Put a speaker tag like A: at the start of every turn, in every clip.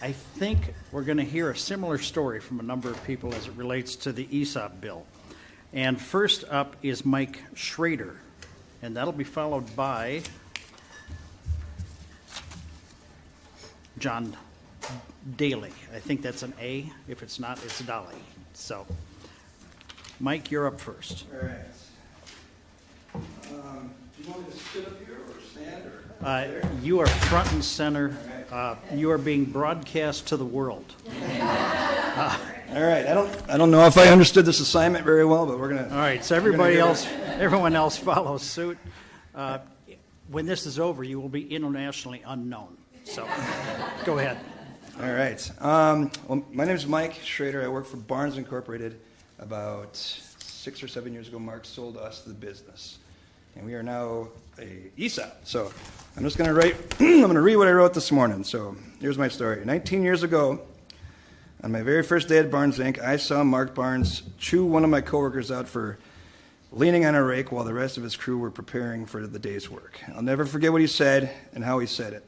A: I think we're going to hear a similar story from a number of people as it relates to the ESOP bill. And first up is Mike Shrader, and that'll be followed by John Daly. I think that's an A. If it's not, it's Dolly. So, Mike, you're up first.
B: All right. Do you want me to sit up here or stand?
A: You are front and center. You are being broadcast to the world.
B: All right. I don't know if I understood this assignment very well, but we're gonna.
A: All right. So everyone else follows suit. When this is over, you will be internationally unknown. So, go ahead.
B: All right. Well, my name is Mike Shrader. I work for Barnes Incorporated. About 6 or 7 years ago, Mark sold us the business, and we are now a ESOP. So, I'm just going to write. I'm going to read what I wrote this morning. So, here's my story. 19 years ago, on my very first day at Barnes Inc., I saw Mark Barnes chew one of my coworkers out for leaning on a rake while the rest of his crew were preparing for the day's work. I'll never forget what he said and how he said it.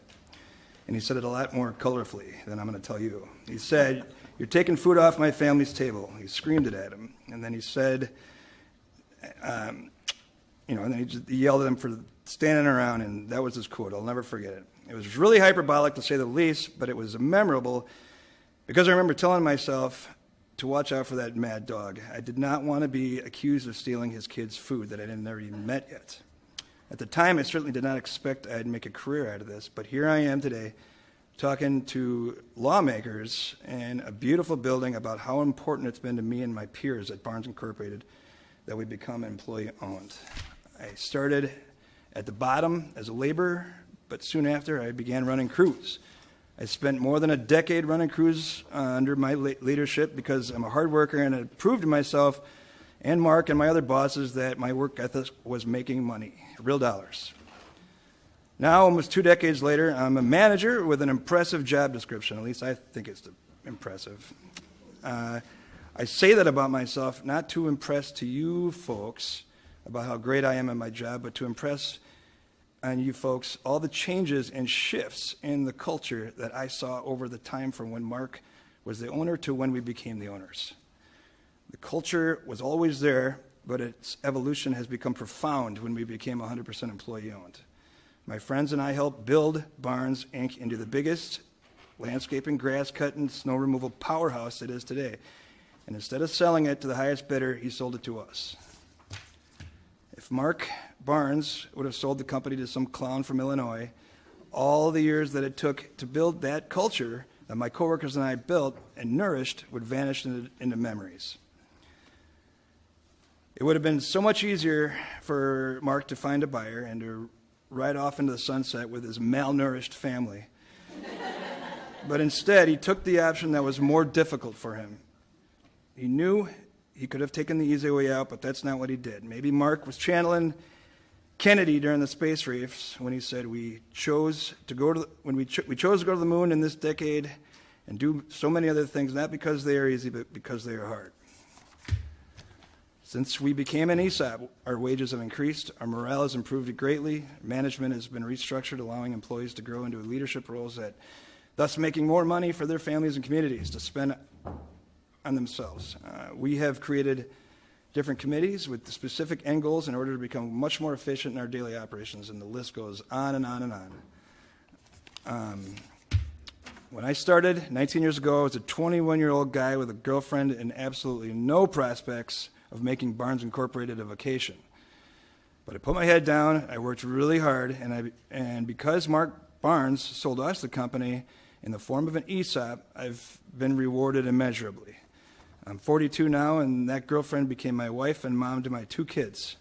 B: And he said it a lot more colorfully than I'm going to tell you. He said, "You're taking food off my family's table." He screamed it at him. And then he said, and then he yelled at him for standing around, and that was his quote. I'll never forget it. It was really hyperbolic, to say the least, but it was memorable because I remember telling myself to watch out for that mad dog. I did not want to be accused of stealing his kid's food that I had never even met yet. At the time, I certainly did not expect I'd make a career out of this, but here I am today talking to lawmakers in a beautiful building about how important it's been to me and my peers at Barnes Incorporated that we become employee-owned. I started at the bottom as a laborer, but soon after I began running crews. I spent more than a decade running crews under my leadership because I'm a hard worker, and it proved to myself and Mark and my other bosses that my work ethic was making money, real dollars. Now, almost 2 decades later, I'm a manager with an impressive job description. At least I think it's impressive. I say that about myself not to impress to you folks about how great I am at my job, but to impress on you folks all the changes and shifts in the culture that I saw over the time from when Mark was the owner to when we became the owners. The culture was always there, but its evolution has become profound when we became 100% employee-owned. My friends and I helped build Barnes, Inc. into the biggest landscaping, grass cutting, snow removal powerhouse it is today. And instead of selling it to the highest bidder, he sold it to us. If Mark Barnes would have sold the company to some clown from Illinois, all the years that it took to build that culture that my coworkers and I built and nourished would vanish into memories. It would have been so much easier for Mark to find a buyer and to ride off into the sunset with his malnourished family. But instead, he took the option that was more difficult for him. He knew he could have taken the easy way out, but that's not what he did. Maybe Mark was channeling Kennedy during the space race when he said, we chose to go to the moon in this decade and do so many other things, not because they are easy, but because they are hard. Since we became an ESOP, our wages have increased, our morale has improved greatly, management has been restructured, allowing employees to grow into leadership roles, thus making more money for their families and communities to spend on themselves. We have created different committees with specific end goals in order to become much more efficient in our daily operations, and the list goes on and on and on. When I started 19 years ago, I was a 21-year-old guy with a girlfriend and absolutely no prospects of making Barnes Incorporated a vacation. But I put my head down, I worked really hard, and because Mark Barnes sold us the company in the form of an ESOP, I've been rewarded immeasurably. I'm 42 now, and that girlfriend became my wife and mom to my 2 kids.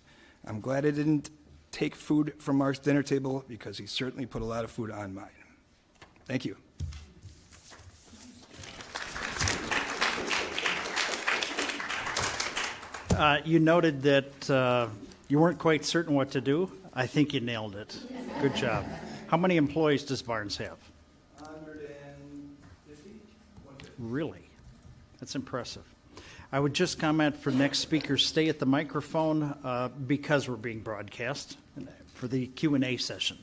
B: I'm glad I didn't take food from Mark's dinner table because he certainly put a lot of food on mine. Thank you.
A: You noted that you weren't quite certain what to do. I think you nailed it. Good job. How many employees does Barnes have?
B: 150.
A: Really? That's impressive. I would just comment for next speaker, stay at the microphone because we're being broadcast for the Q&A session.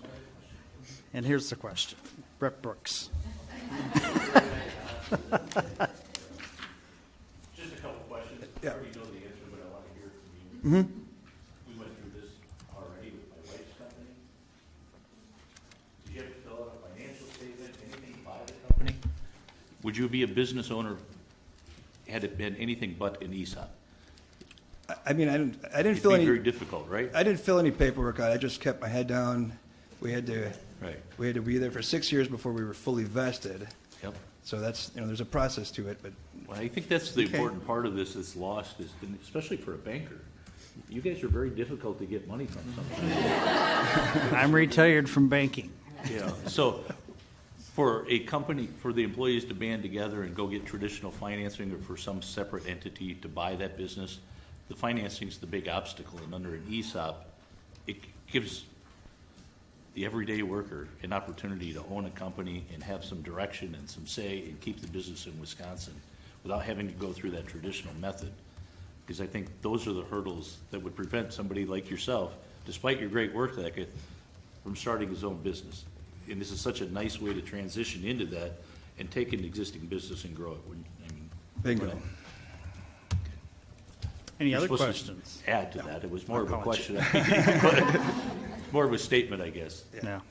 A: And here's the question. Brett Brooks.
C: Just a couple questions.
B: Yeah.
C: I already know the answer, but I want to hear it from you. We went through this already with my wife's company. Did you have to fill out a financial statement, anything by the company? Would you be a business owner had it been anything but an ESOP?
B: I mean, I didn't
C: It'd
B: fill
C: be
B: any.
C: very difficult, right?
B: I didn't fill any paperwork out. I just kept my head down. We had to
C: Right.
B: be there for 6 years before we were fully vested.
C: Yep.
B: So that's, there's a process to it, but
C: Well, I think that's the
B: Okay.
C: important part of this that's lost, is especially for a banker. You guys are very difficult to get money from sometimes.
A: I'm retired from banking.
C: Yeah. So for a company, for the employees to band together and go get traditional financing or for some separate entity to buy that business, the financing is the big obstacle. And under an ESOP, it gives the everyday worker an opportunity to own a company and have some direction and some say and keep the business in Wisconsin without having to go through that traditional method. Because I think those are the hurdles that would prevent somebody like yourself, despite your great work ethic, from starting his own business. And this is such a nice way to transition into that and take an existing business and grow it.
B: bingo.
C: Right.
A: Any
C: You're
A: other
C: supposed to
A: questions?
C: Add to that. It was more
A: I
C: of a
A: apologize.
C: question. More of a statement, I guess.
A: No.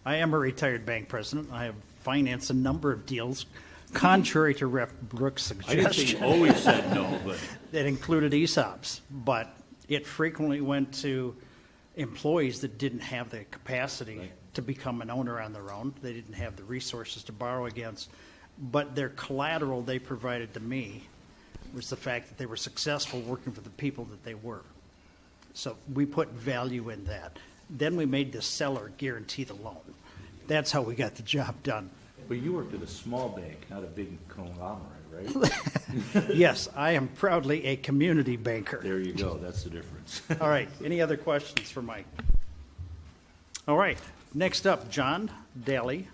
A: I am a retired bank president. I have financed a number of deals, contrary to Rep. Brooks'
C: I didn't say you
A: suggestion,
C: always said no, but
A: that included ESOPs, but it frequently went to employees that didn't have the capacity
C: Right.
A: to become an owner on their own. They didn't have the resources to borrow against, but their collateral they provided to me was the fact that they were successful working for the people that they were. So we put value in that. Then we made the seller guarantee the loan. That's how we got the job done.
C: but you worked at a small bank, not a big conglomerate, right?
A: Yes, I am proudly a community banker.
C: There you go. That's the difference.
A: All right, any other questions for Mike? All right, next up, John Daly,